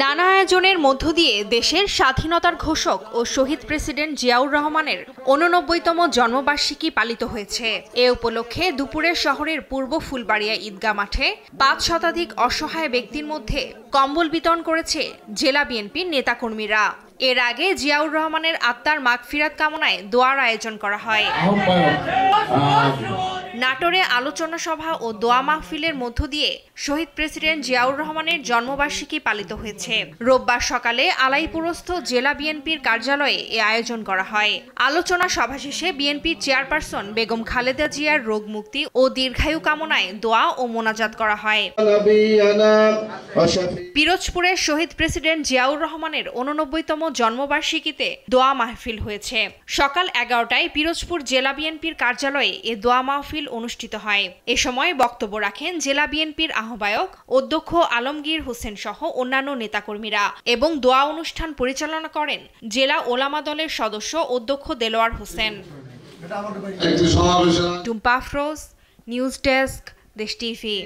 নানা আয়োজনের মধ্য দিয়ে দেশের স্বাধীনতার ঘোষক ও শহীদ প্রেসিডেন্ট জিয়াউর রহমানের ৮৯তম জন্মবার্ষিকী পালিত হয়েছে। এ উপলক্ষে দুপুরে শহরের পূর্ব ফুলবাড়িয়া ঈদগাহ মাঠে ৫ শতাধিক অসহায় ব্যক্তির মধ্যে কম্বল বিতরণ করেছে জেলা বিএনপির নেতাকর্মীরা। এর আগে জিয়াউর রহমানের আত্মার মাগফিরাত কামনায় দোয়ার আয়োজন করা হয়। নাটোরে আলোচনা সভা ও দোয়া মাহফিলের মধ্য দিয়ে শহীদ প্রেসিডেন্ট জিয়াউর রহমানের জন্মবার্ষিকী পালিত হয়েছে। রোববার সকালে আলাইপুরস্থ জেলা বিএনপির কার্যালয়ে এ আয়োজন করা হয়। আলোচনা সভা শেষে বিএনপির চেয়ারপারসন বেগম খালেদা জিয়ার রোগ মুক্তি ও দীর্ঘায়ু কামনায় দোয়া ও মোনাজাত করা হয়। পিরোজপুরের শহীদ প্রেসিডেন্ট জিয়াউর রহমানের ৮৯তম জন্মবার্ষিকীতে দোয়া মাহফিল হয়েছে। সকাল ১১টায় পিরোজপুর জেলা বিএনপির কার্যালয়ে এ দোয়া মাহফিল অনুষ্ঠিত হয়। এ সময় বক্তব্য রাখেন জেলা বিএনপির আহ্বায়ক অধ্যক্ষ আলমগীর হোসেন সহ অন্যান্য নেতাকর্মীরা এবং দোয়া অনুষ্ঠান পরিচালনা করেন জেলা ওলামা দলের সদস্য অধ্যক্ষ দেলোয়ার হোসেন। টুম্পা আফরোজ, নিউজ ডেস্ক, দেশ টিভি।